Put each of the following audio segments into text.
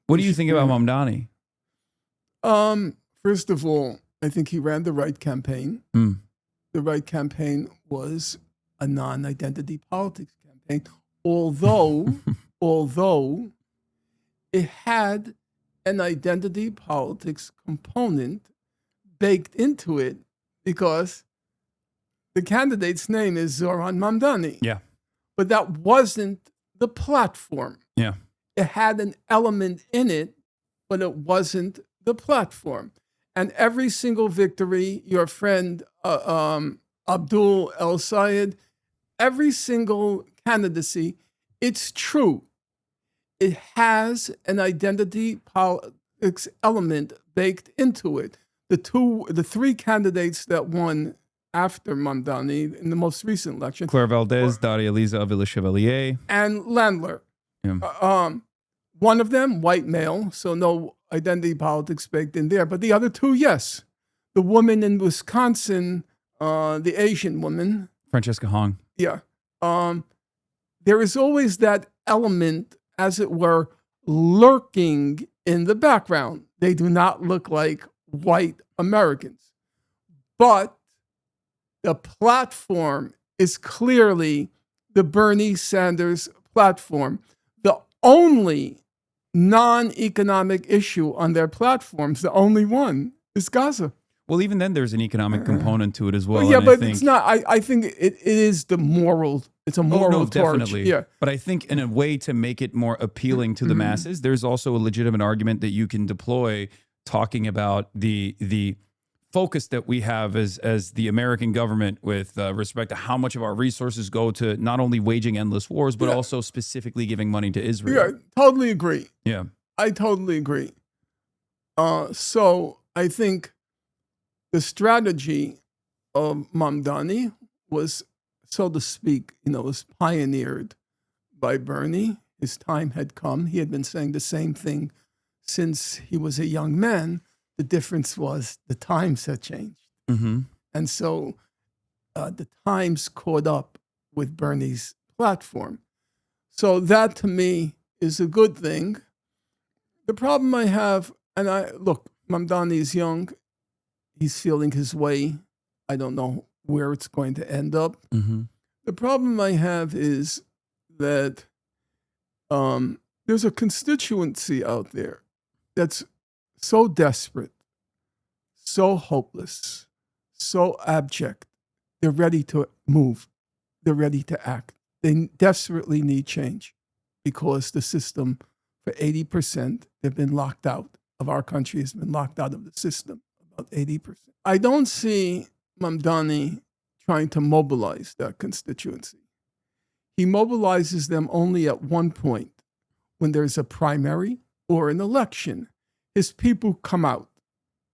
What do you think about Mamdani? First of all, I think he ran the right campaign. Mm. The right campaign was a non-identity politics campaign, although it had an identity politics component baked into it because the candidate's name is Zoran Mamdani. Yeah. But that wasn't the platform. Yeah. It had an element in it, but it wasn't the platform. And every single victory, your friend Abdul El Sayed, every single candidacy, it's true. It has an identity politics element baked into it. The three candidates that won after Mamdani in the most recent election, Claire Valdez, Daria Liza Avila Chevalier, and Landler. Yeah. One of them, white male, so no identity politics baked in there. But the other two, yes. The woman in Wisconsin, the Asian woman. Francesca Hong. Yeah. There is always that element, as it were, lurking in the background. They do not look like white Americans. But the platform is clearly the Bernie Sanders platform. The only non-economic issue on their platforms, the only one, is Gaza. Well, even then, there's an economic component to it as well. Yeah, and but I think, it's not. I think it is the moral. It's a moral torch. Definitely. Yeah. But I think in a way to make it more appealing to the masses, there's also a legitimate argument that you can deploy talking about the focus that we have as the American government with respect to how much of our resources go to not only waging endless wars, but also specifically giving money to Israel. Yeah, totally agree. Yeah. I totally agree. So I think the strategy of Mamdani was, so to speak, was pioneered by Bernie. His time had come. He had been saying the same thing since he was a young man. The difference was the times had changed. Mm-hmm. And so the times caught up with Bernie's platform. So that to me is a good thing. The problem I have, look, Mamdani is young. He's feeling his way. I don't know where it's going to end up. Mm-hmm. The problem I have is that there's a constituency out there that's so desperate, so hopeless, so abject. They're ready to move. They're ready to act. They desperately need change because the system, for 80%, they've been locked out of our country, has been locked out of the system, about 80%. I don't see Mamdani trying to mobilize that constituency. He mobilizes them only at one point, when there's a primary or an election. His people come out.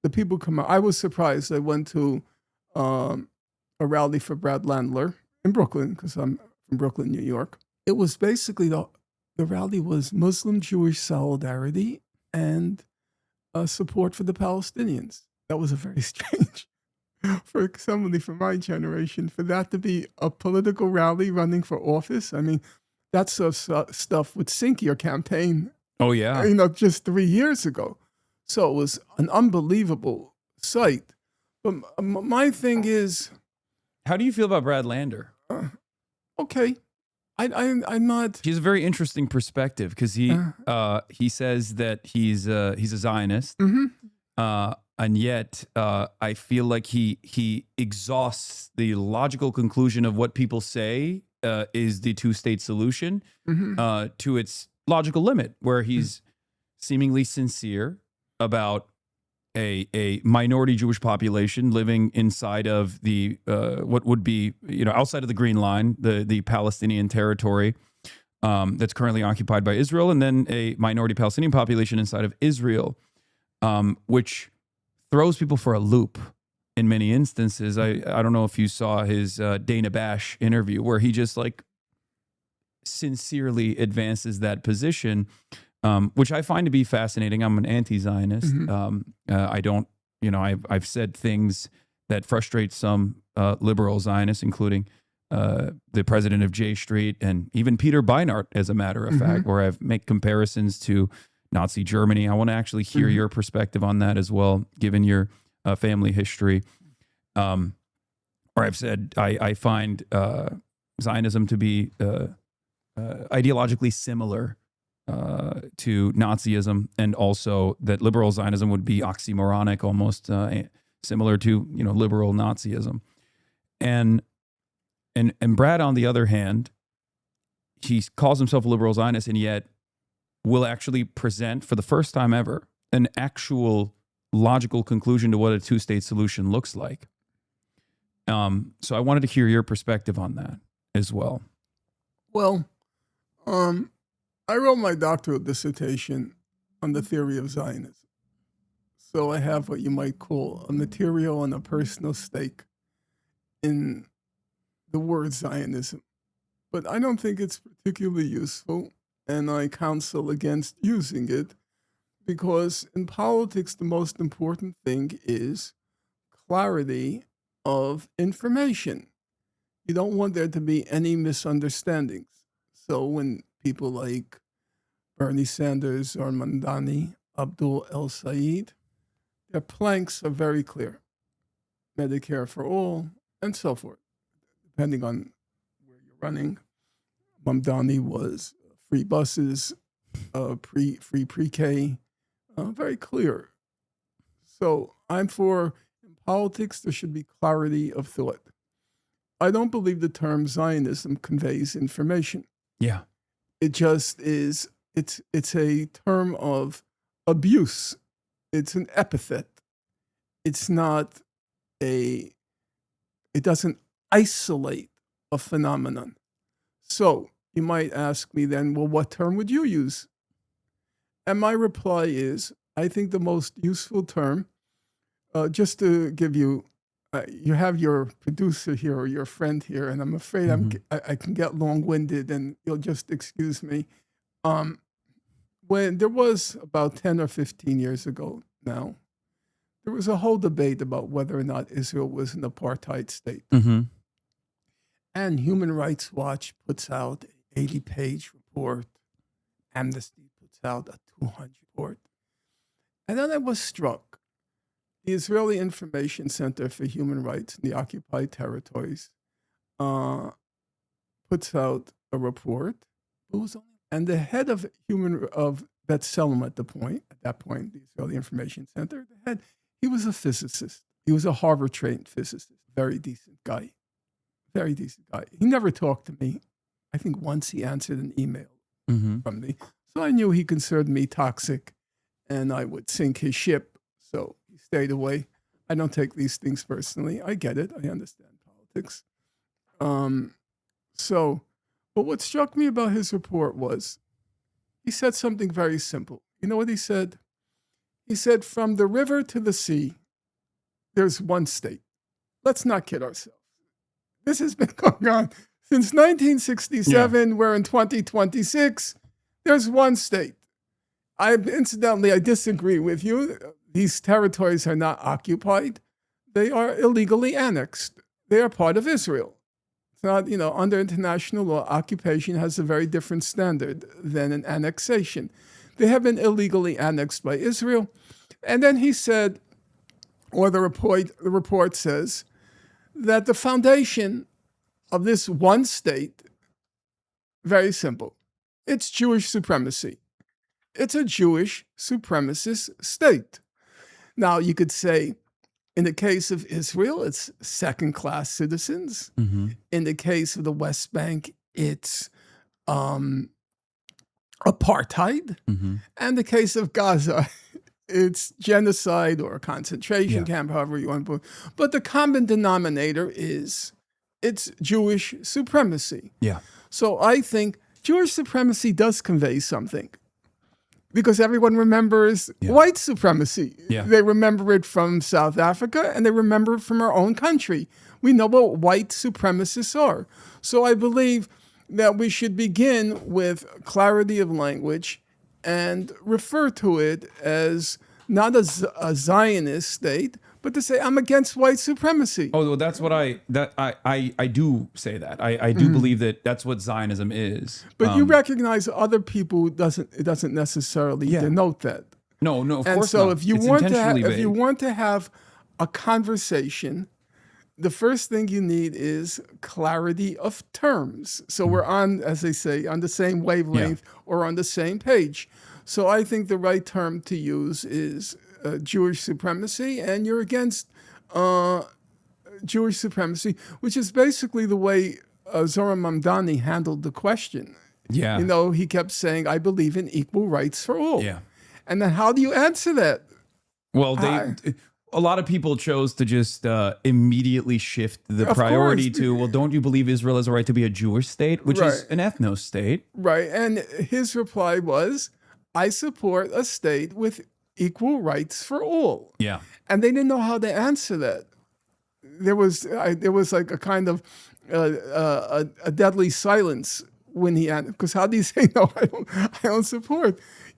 The people come out. I was surprised. I went to a rally for Brad Landler in Brooklyn, because I'm from Brooklyn, New York. It was basically, the rally was Muslim-Jewish solidarity and support for the Palestinians. That was a very strange, for somebody from my generation, for that to be a political rally running for office. I mean, that stuff would sink your campaign. Oh, yeah. Just 3 years ago. So it was an unbelievable sight. But my thing is... How do you feel about Brad Lander? Okay. I'm not... He has a very interesting perspective because he says that he's a Zionist. Mm-hmm. And yet I feel like he exhausts the logical conclusion of what people say is the two-state solution to its logical limit, where he's seemingly sincere about a minority Jewish population living inside of the what would be outside of the Green Line, the Palestinian territory that's currently occupied by Israel, and then a minority Palestinian population inside of Israel, which throws people for a loop in many instances. I don't know if you saw his Dana Bash interview where he just sincerely advances that position, which I find to be fascinating. I'm an anti-Zionist. I don't, I've said things that frustrate some liberal Zionists, including the president of J Street and even Peter Beinart, as a matter of fact, where I've made comparisons to Nazi Germany. I want to actually hear your perspective on that as well, given your family history. Or I've said I find Zionism to be ideologically similar to Nazism, and also that liberal Zionism would be oxymoronic, almost similar to liberal Nazism. And Brad, on the other hand, he calls himself a liberal Zionist, and yet will actually present for the first time ever an actual logical conclusion to what a two-state solution looks like. So I wanted to hear your perspective on that as well. Well, I wrote my doctoral dissertation on the theory of Zionism. So I have what you might call a material and a personal stake in the word Zionism. But I don't think it's particularly useful, and I counsel against using it, because in politics, the most important thing is clarity of information. You don't want there to be any misunderstandings. So when people like Bernie Sanders or Mamdani, Abdul El Sayed, their planks are very clear. Medicare for all, and so forth, depending on where you're running. Mamdani was free buses, free pre-K, very clear. So I'm for, in politics, there should be clarity of thought. I don't believe the term Zionism conveys information. Yeah. It just is, it's a term of abuse. It's an epithet. It's not it doesn't isolate a phenomenon. So you might ask me then, well, what term would you use? And my reply is, I think the most useful term, just to give you, you have your producer here or your friend here, and I'm afraid I can get long-winded, and you'll just excuse me. When there was about 10 or 15 years ago now, there was a whole debate about whether or not Israel was an apartheid state. Mm-hmm. And Human Rights Watch puts out an 80-page report. Amnesty puts out a 200 report. And then I was struck. The Israeli Information Center for Human Rights in the occupied territories puts out a report. And the head of B'Tselem at that point, the Israeli Information Center, he was a physicist. He was a Harvard-trained physicist, very decent guy. Very decent guy. He never talked to me. I think once he answered an email from me. So I knew he considered me toxic, and I would sink his ship. So he stayed away. I don't take these things personally. I get it. I understand politics. But what struck me about his report was he said something very simple. You know what he said? He said, from the river to the sea, there's one state. Let's not kid ourselves. This has been going on since 1967. Yeah. We're in 2026. There's one state. Incidentally, I disagree with you. These territories are not occupied. They are illegally annexed. They are part of Israel. It's not, under international law, occupation has a very different standard than an annexation. They have been illegally annexed by Israel. And then he said, or the report says, that the foundation of this one state, very simple, it's Jewish supremacy. It's a Jewish supremacist state. Now, you could say, in the case of Israel, it's second-class citizens. Mm-hmm. In the case of the West Bank, it's apartheid. Mm-hmm. And the case of Gaza, it's genocide or a concentration camp, however you want to put it. But the common denominator is it's Jewish supremacy. Yeah. So I think Jewish supremacy does convey something, because everyone remembers white supremacy. Yeah. They remember it from South Africa, and they remember it from our own country. We know what white supremacists are. So I believe that we should begin with clarity of language and refer to it as not a Zionist state, but to say I'm against white supremacy. Oh, well, that's what I do say that. I do believe that that's what Zionism is. But you recognize other people it doesn't necessarily denote that. No, of And course so not. if you It's want to intentionally if you vague. want to have a conversation, the first thing you need is clarity of terms. So we're on, as they say, on the same wavelength or on the same page. So I think the right term to use is Jewish supremacy, and you're against Jewish supremacy, which is basically the way Zora Mamdani handled the question. Yeah. You know, he kept saying, I believe in equal rights for all. Yeah. And then how do you answer that? Well, a lot of people chose to just immediately shift the priority to, well, don't you believe Israel has a right to be a Jewish state, which is an ethno state? Right. And his reply was, I support a state with equal rights for all. Yeah. And they didn't know how to answer that. There was like a kind of a deadly silence when he answered, because how do you say, no, I don't support?